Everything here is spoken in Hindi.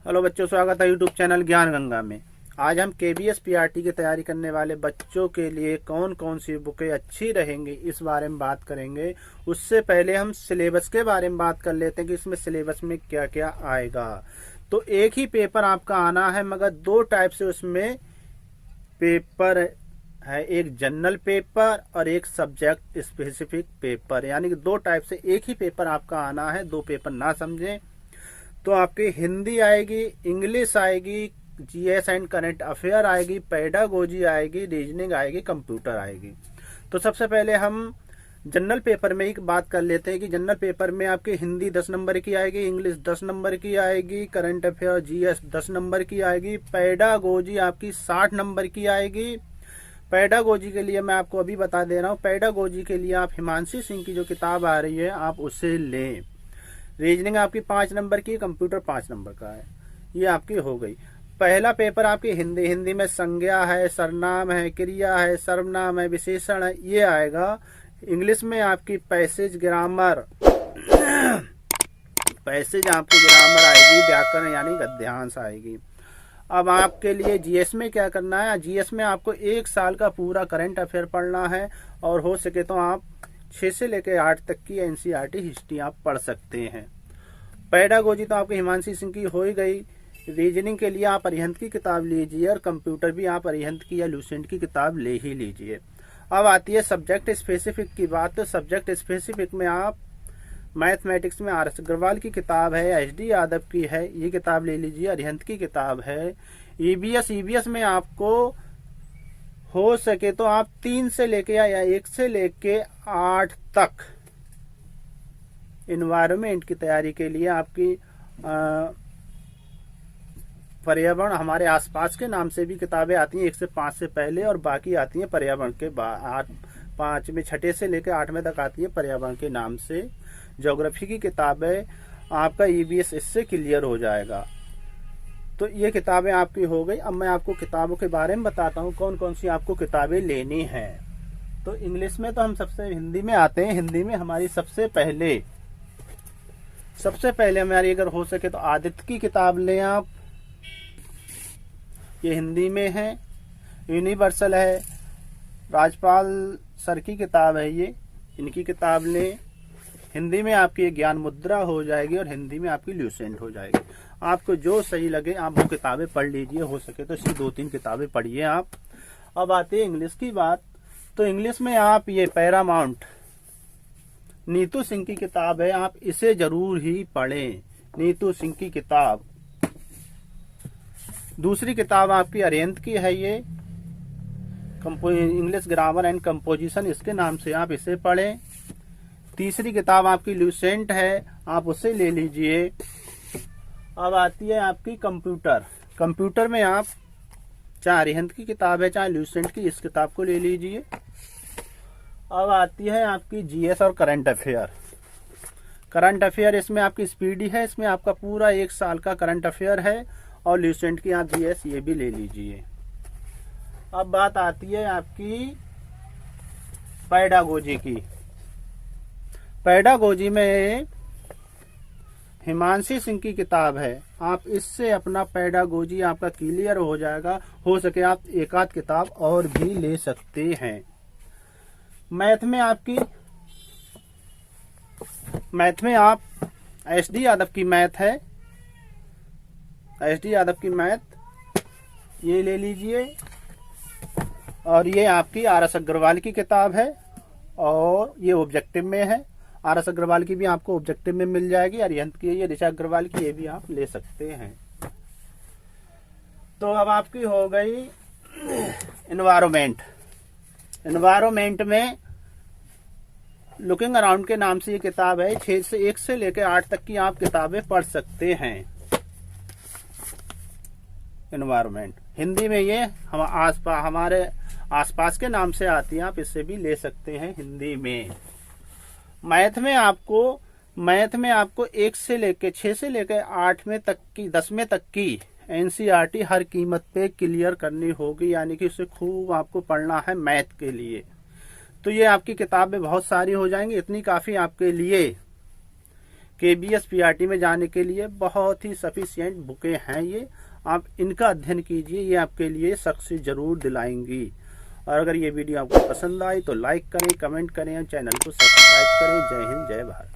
हेलो बच्चों, स्वागत है यूट्यूब चैनल ज्ञान गंगा में। आज हम केबीएस पीआरटी की तैयारी करने वाले बच्चों के लिए कौन कौन सी बुकें अच्छी रहेंगी इस बारे में बात करेंगे। उससे पहले हम सिलेबस के बारे में बात कर लेते हैं कि इसमें सिलेबस में क्या क्या आएगा। तो एक ही पेपर आपका आना है, मगर दो टाइप से उसमें पेपर है, एक जनरल पेपर और एक सब्जेक्ट स्पेसिफिक पेपर, यानी कि दो टाइप से एक ही पेपर आपका आना है। दो पेपर ना समझें तो आपकी हिंदी आएगी, इंग्लिश आएगी, जीएस एंड करंट अफेयर आएगी, पेडागोजी आएगी, रीजनिंग आएगी, कंप्यूटर आएगी। तो सबसे पहले हम जनरल पेपर में एक बात कर लेते हैं कि जनरल पेपर में आपकी हिंदी 10 नंबर की आएगी, इंग्लिश 10 नंबर की आएगी, करंट अफेयर जीएस 10 नंबर की आएगी, पेडागोजी आपकी 60 नंबर की आएगी। पेडागोजी के लिए मैं आपको अभी बता दे रहा हूँ, पेडागोजी के लिए आप हिमांशी सिंह की जो किताब आ रही है आप उसे लें। रीजनिंग आपकी 5 नंबर की, कंप्यूटर 5 नंबर का है। ये आपकी हो गई। पहला पेपर आपकी हिंदी में संज्ञा है, सर्वनाम है, क्रिया है, सर्वनाम है, विशेषण है, ये आएगा। इंग्लिश में आपकी पैसेज ग्रामर पैसेज आपकी ग्रामर आएगी, व्याकरण यानी गद्यांश आएगी। अब आपके लिए जीएस में क्या करना है, जीएस में आपको 1 साल का पूरा करंट अफेयर पढ़ना है, और हो सके तो आप 6 से लेकर 8 तक की एनसीईआरटी हिस्ट्री आप पढ़ सकते हैं। पेडागोजी तो आपकी हिमांशी सिंह की हो ही गई। रीजनिंग के लिए आप अरिहंत की किताब लीजिए, और कंप्यूटर भी आप अरिहंत की या लूसेंट की किताब ले ही लीजिए। अब आती है सब्जेक्ट स्पेसिफिक की बात। तो सब्जेक्ट स्पेसिफिक में आप मैथमेटिक्स में आर एस अग्रवाल की किताब है, एचडी यादव की है, ये किताब ले लीजिए। अरिहंत की किताब है। ईवीएस में आपको हो सके तो आप 3 से लेके या 1 से लेके 8 तक इन्वायरमेंट की तैयारी के लिए आपकी पर्यावरण हमारे आसपास के नाम से भी किताबें आती हैं 1 से 5 से पहले, और बाकी आती हैं पर्यावरण के बाद 5 में 6 से लेकर 8 तक आती है पर्यावरण के नाम से। ज्योग्राफी की किताबें आपका ईवीएस इससे क्लियर हो जाएगा। तो ये किताबें आपकी हो गई। अब मैं आपको किताबों के बारे में बताता हूँ कौन कौन सी आपको किताबें लेनी हैं। तो इंग्लिश में तो हम सबसे हिंदी में आते हैं। हिंदी में हमारी सबसे पहले हमारी अगर हो सके तो आदित्य की किताब लें आप, ये हिंदी में है। यूनिवर्सल है, राजपाल सर की किताब है ये, इनकी किताब लें। हिंदी में आपकी ज्ञान मुद्रा हो जाएगी, और हिंदी में आपकी ल्यूसेंट हो जाएगी। आपको जो सही लगे आप वो किताबें पढ़ लीजिए। हो सके तो इसकी 2-3 किताबें पढ़िए आप। अब आती है इंग्लिश की बात। तो इंग्लिश में आप ये पैरामाउंट नीतू सिंह की किताब है, आप इसे जरूर ही पढ़ें, नीतू सिंह की किताब। दूसरी किताब आपकी अरिहंत की है, ये इंग्लिश ग्रामर एंड कंपोजिशन, इसके नाम से आप इसे पढ़ें। तीसरी किताब आपकी ल्यूसेंट है, आप उसे ले लीजिए। अब आती है आपकी कंप्यूटर। कंप्यूटर में आप चाहे अरिहंत की किताब है चाहे ल्यूसेंट की, इस किताब को ले लीजिए। अब आती है आपकी जीएस और करंट अफेयर। करंट अफेयर इसमें आपकी स्पीडी है, इसमें आपका पूरा 1 साल का करंट अफेयर है, और ल्यूसेंट की आप जीएस ये भी ले लीजिए। अब बात आती है आपकी पेडागोजी की। पेडागोजी में हिमांशी सिंह की किताब है, आप इससे अपना पेडागोजी आपका क्लियर हो जाएगा। हो सके आप 1 आध किताब और भी ले सकते हैं। मैथ में आप एचडी यादव की मैथ है, एचडी यादव की मैथ ये ले लीजिए। और ये आपकी आर एस अग्रवाल की किताब है, और ये ऑब्जेक्टिव में है। आर एस अग्रवाल की भी आपको ऑब्जेक्टिव में मिल जाएगी। अरिहंत की ये ऋचा अग्रवाल की, ये भी आप ले सकते हैं। तो अब आपकी हो गई एनवायरमेंट। एनवायरमेंट में लुकिंग अराउंड के नाम से ये किताब है, 1 से लेकर 8 तक की आप किताबें पढ़ सकते हैं। एनवायरमेंट हिंदी में ये हमारे आसपास के नाम से आती है, आप इससे भी ले सकते हैं हिंदी में। मैथ में आपको 1 से लेकर 6 से लेकर 8वें तक की 10वें तक की एनसीईआरटी हर कीमत पे क्लियर करनी होगी, यानी कि उसे खूब आपको पढ़ना है मैथ के लिए। तो ये आपकी किताबें बहुत सारी हो जाएंगी, इतनी काफी आपके लिए KBS PRT में जाने के लिए बहुत ही सफिशिएंट बुकें हैं ये। आप इनका अध्ययन कीजिए, ये आपके लिए सक्सेस जरूर दिलाएंगी। और अगर ये वीडियो आपको पसंद आए तो लाइक करें, कमेंट करें और चैनल को सब्सक्राइब करें। जय हिंद, जय भारत।